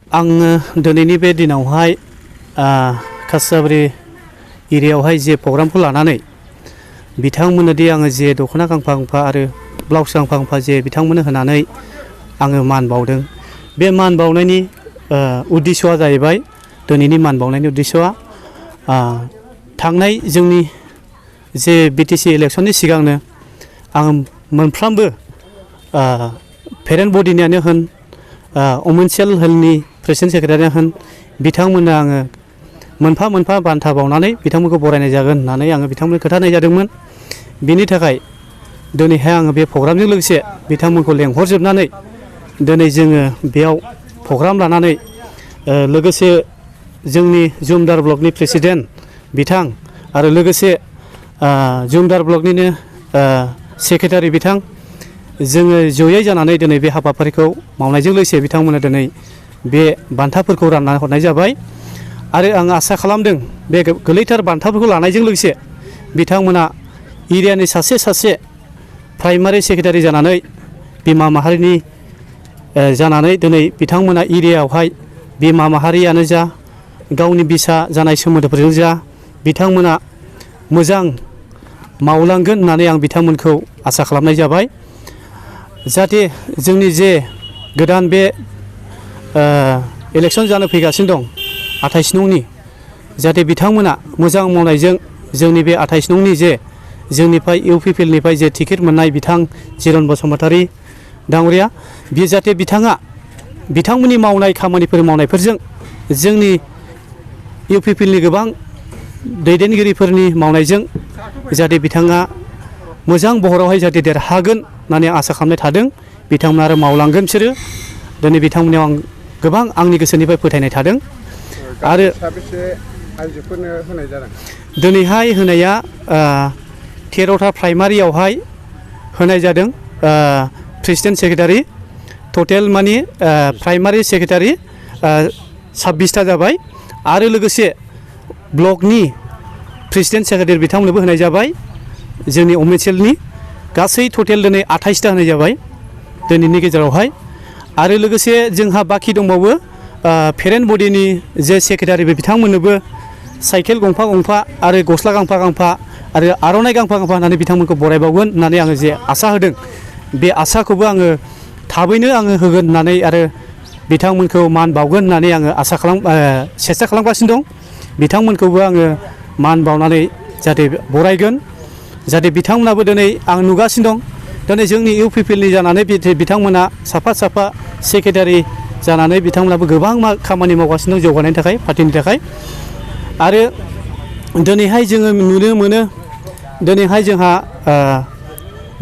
आङो दिनैनि बे दिनावहाय कासाबारि एरियायावहाय जे प्रग्रामखौ लानानै बिथांमोननोदि आङो जे दख'ना गांफा गांफा आरो ब्लाउस गांफा गांफा जे बिथांमोननो होनानै आङो मान बावदों। बे मान बावनायनि उद्देश्यआ जाहैबाय, दिनैनि मान बावनायनि उद्देश्यआ थांनाय जोंनि जे बिटिसि इलेक्सननि सिगांनो आं मोनफ्रोमबो पेरेन्ट बडिनियानो होन अमेन्सियेल हेल्थनि प्रेसिडेन्ट सेक्रेटारियानो होन बिथांमोननो आङो मोनफा मोनफा बान्था बावनानै बिथांमोनखौ बरायनाय जागोन होननानै आङो बिथांमोननो खोन्थानाय जादोंमोन। बिनि थाखाय दिनैहाय आङो बे प्रग्रामजों लोगोसे बिथांमोनखौ लेंहरजोबनानै दिनै जोङो बेयाव प्रग्राम लानानै लोगोसे जोंनि जुमदार ब्लकनि प्रेसिडेन्ट बिथां आरो लोगोसे जुमदार ब्लकनिनो सेक्रेटारि बिथां जोङो जयै जानानै दिनै बे हाबाफारिखौ मावनायजों लोगोसे बिथांमोननो दिनै बे बान्थाफोरखौ रानना हरनाय जाबाय। आरो आं आसा खालामदों बे गोलैथार बान्थाफोरखौ लानायजों लोगोसे बिथांमोना एरियानि सासे प्राइमारि सेक्रेटारि जानानै बिमा माहारिनि जानानै दिनै बिथांमोना एरियायावहाय बिमा माहारियानो जा गावनि बिसा जानाय सोमोन्दोफोरजों जा बिथांमोना मोजां मावलांगोन होननानै आं बिथांमोनखौ आसा खालामनाय जाबाय। जाहाथे जोंनि जे गोदान बे इलेक्सन जानो फैगासिनो दं 28 नंनि, जाहाथे बिथांमोना मोजां मावनायजों जोंनि बे 28 नंनि जे जोंनिफ्राय इउपिपिएलनिफ्राय जे टिकेट मोननाय बिथां जिरन बसुमतारी दाङ'रिया, बियो जाहाथे बिथांमोननि मावनाय खामानिफोर मावनायफोरजों जोंनि इउपिपिएलनि गोबां दैदेनगिरिफोरनि मावनायजों जाहाथे बिथाङा मोजां बहरावहाय जाहाथे देरहागोन होननानै आसा खालामनाय थादों। बिथांमोना आरो मावलांगोन बिसोरो। दिनै बिथांमोननियाव आं गोबां आंनि गोसोनिफ्राय फोथायनाय थादों। आरो साबेसे आइजोफोरनो होनाय जादों? दिनैहाय होनाया 13था प्राइमारियावहाय होनाय जादों प्रेसिडेन्ट सेक्रेटारि। टटेल मानि प्राइमारि सेक्रेटारि 26था जाबाय आरो लोगोसे ब्लकनि प्रेसिडेन्ट सेक्रेटारि बिथांमोननोबो होनाय जाबाय। जोंनि अमेन्सियेलनि गासै टटेल दिनै 28था होनाय जाबाय दिनैनि गेजेरावहाय। आरो लोगोसे जोंहा बाखि दंबावो पेरेन्ट बडिनि जे सेक्रेटारि बिथांमोननोबो साइकेल गंफा गंफा आरो गस्ला गांफा गांफा आरो आर'नाइ गांफा गांफा होनानै बिथांमोनखौ बरायबावगोन होननानै आङो जे आसा होदों, बे आसाखौबो आङो थाबैनो आङो होगोन होननानै आरो बिथांमोनखौ मान बावगोन होननानै आङो सेस्था खालामगासिनो दं। बिथांमोनखौबो आङो मान बावनानै जाहाथे बरायगोन। जाहाथे बिथांमोनाबो दिनै आं नुगासिनो दं दिनै जोंनि इउपिपिएलनि जानानै बिथांमोना साफा सेक्रेटारि जानानै बिथांमोनाबो गोबां खामानि मावगासिनो दं जौगानायनि थाखाय, पार्टिनि थाखाय। आरो दिनैहाय जोङो नुनो मोनो दिनैहाय जोंहा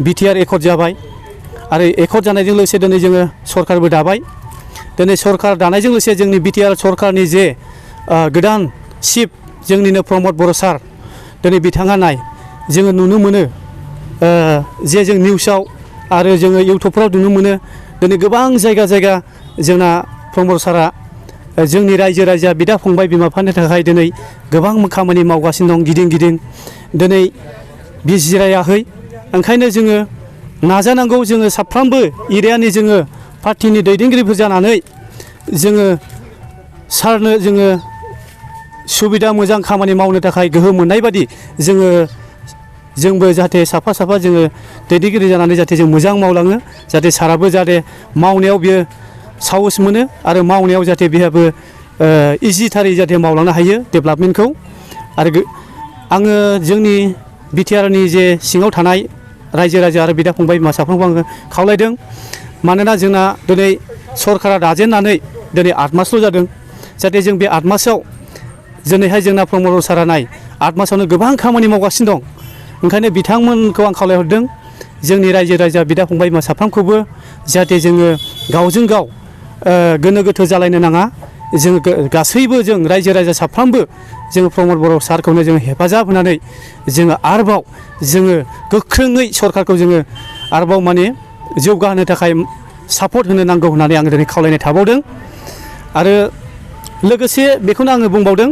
बिटिआर एकर्ड जाबाय आरो एकर्ड जानायजों लोगोसे दिनै जोङो सरकारबो दाबाय। दिनै सरकार दानायजों लोगोसे जोंनि बिटिआर सरकारनि जे गोदान चिफ जोंनिनो प्रमद बर' सार, दिनै बिथाङा जोङो नुनो मोनो जे जों निउसाव आरो जोङो इउटुबफ्राव नुनो मोनो दिनै गोबां जायगा जोंना प्रमद सारा जोंनि रायजो राजा बिदा फंबाय बिमा बिफानि थाखाय दिनै गोबां खामानि मावगासिनो दं गिदिं दिनै बिजिरायाखै। ओंखायनो जोङो नाजानांगौ, जोङो साफ्रोमबो एरियानि जोङो पार्टिनि दैदेनगिरिफोर जानानै जोङो सारनो जोङो सुबिदा मोजां खामानि मावनो थाखाय गोहो मोननाय बादि जोंबो जाहाथे साफा जोङो दैदेनगिरि जानानै जाहाथे जों मोजां मावलाङो, जाहाथे साराबो जाहाथे मावनायाव बियो साहस मोनो आरो मावनायाव जाहाथे बेहाबो इजिथारै जाहाथे मावलांनो हायो डेभेलपमेन्टखौ। आरो आङो जोंनि बिटिआरनि जे सिङाव थानाय रायजो राजा आरो बिदा फंबाय बिमा साफ्रोमखौ आङो खावलायदों, मानोना जोंना दिनै सरकारा दाजेननानै दिनै 8 मासल' जादों। जाहाथे जों बे 8 मासाव दिनैहाय जोंना प्रमद सारा 8 मासावनो गोबां खामानि मावगासिनो दं। ओंखायनो बिथांमोनखौ आं खावलायहरदों जोंनि रायजो राजा बिदा फंबाय बिमा साफ्रोमखौबो जाहाथे जोङो गावजों गाव गोनो गोथो जालायनो नाङा। जोङो गासैबो जों रायजो राजा साफ्रोमबो जोङो प्रमद बर' सारखौनो जोङो हेफाजाब होनानै जोङो आरोबाव जोङो गोख्रोङै सरकारखौ जोङो आरोबाव माने जौगाहोनो थाखाय सापर्ट होनो नांगौ होननानै आङो दिनै खावलायनाय थाबावदों। आरो लोगोसे बेखौनो आङो बुंबावदों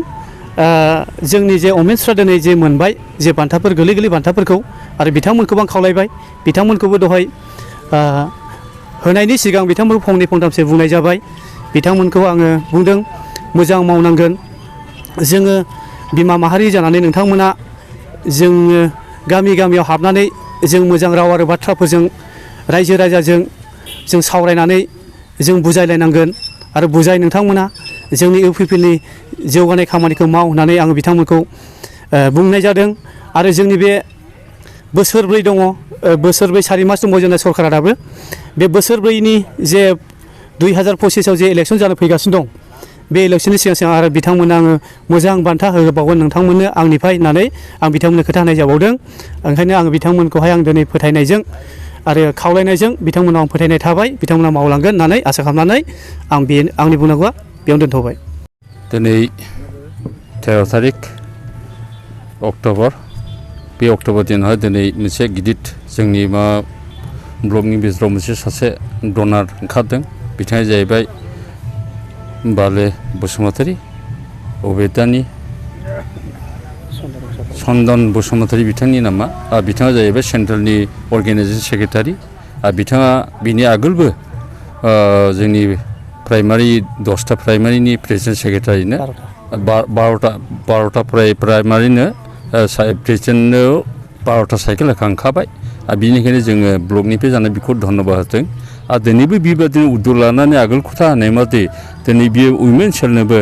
जोंनि जे अमेन्सफ्रा दिनै जे मोनबाय जे बान्थाफोर गोरलै बान्थाफोरखौ, आरो बिथांमोनखौबो आं खावलायबाय बिथांमोनखौबो दहाय होनायनि सिगां बिथांमोनखौ फंनै फंथामसो बुंनाय जाबाय। बिथांमोनखौ आङो बुंदों मोजां मावनांगोन। जोङो बिमा माहारि जानानै नोंथांमोना जोङो गामि गामियाव हाबनानै जों मोजां राव आरो बाथ्राफोरजों रायजो राजाजों जों सावरायनानै जों बुजायलायनांगोन आरो नोंथांमोना जोंनि इउपिपिएलनि जौगानाय खामानिखौ माव होननानै आङो बिथांमोनखौ बुंनाय जादों। आरो जोंनि बे बोसोरब्रै दङ, बोसोरब्रै 4 मास दङ जोंना सरकारा दाबो। बे बोसोरब्रैनि जे 2025आव जे इलेक्सन जानो फैगासिनो दं, बे इलेक्सननि सिगां सिगां आरो बिथांमोननो आङो मोजां बान्था होबावगोन नोंथांमोननो आंनिफ्राय होननानै आं बिथांमोननो खोथा होनाय जाबावदों। ओंखायनो आङो बिथांमोनखौहाय आं दिनै फोथायनायजों आरो खावलायनायजों बिथांमोनाव आं फोथायनाय थाबाय, बिथांमोना मावलांगोन होननानै आसा खालामनानै आं आंनि बुंनांगौआ बेयावनो दोनथ'बाय। दिनै 13 तारिख अक्ट'बर, बे अक्ट'बर दिनावहाय दिनै मोनसे गिदिर जोंनि ब्लकनि गेजेराव मोनसे सासे डनार ओंखारदों। बिथाङा जाहैबाय बाले बसुमतारी, अबेदानि चन्दन बसुमतारी बिथांनि नामा। बिथाङा जाहैबाय सेन्ट्रेलनि अर्गेनाइजेसन सेक्रेटारि। बिथाङा बिनि आगोलबो जोंनि प्राइमारि 10टा प्राइमारिनि प्रेसिडेन्ट सेक्रेटारिनो 12टा प्राइमारिनो प्रेसिडेन्टनो 12टा साइकेल होखांखाबाय। बिनिखायनो जोङो ब्लकनिफ्राय जानाय बेखौ धन्यबाद होदों। दिनैबो बेबादिनो उद्योग लानानै आगोल खोथा होनाय मथे दिनै बियो उइमेन सेलनोबो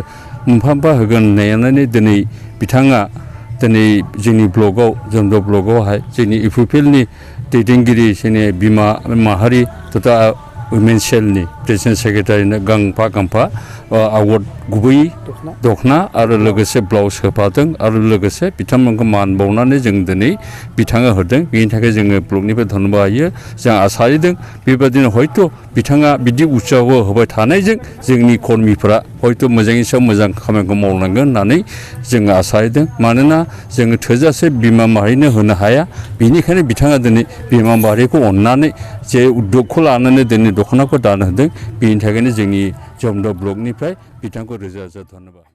मोनफा होगोन होननानै दिनै बिथाङा दिनै जोंनि ब्लकआव जन्द ब्लकआवहाय जोंनि इउपिपिएलनि दैदेनगिरि जोंनि बिमा माहारि तथा उइमेन सेलनि प्रेसिडेन्ट सेक्रेटारिनो गांफा आवार्ड गुबै दखना आरो लोगोसे ब्लाउस होफादों आरो लोगोसे बिथांमोनखौ मान बावनानै जों दिनै बिथाङा होदों। बेनि थाखाय जोङो ब्लकनिफ्राय धन्यबाद होयो। जों आसा खालामदों बेबादिनो हयथ' बिथाङा बिदि उत्साह होबाय थानायजों जोंनि कर्मिफोरा हयथ' मोजाङै सायाव मोजां खामानिखौ मावलांगोन होननानै जोङो आसा खालामदों। मानोना जोङो थोजासे बिमा माहारिनो होनो हाया, बेनिखायनो बिथाङा दिनै बिमा माहारिखौ अननानै जे उद्यगखौ लानानै दिनै दख'नाखौ दानो होदों। बेनि थाखायनो जोंनि जमदो ब्लकनिफ्राय बिथांखौ रोजा रोजा धन्यबाद।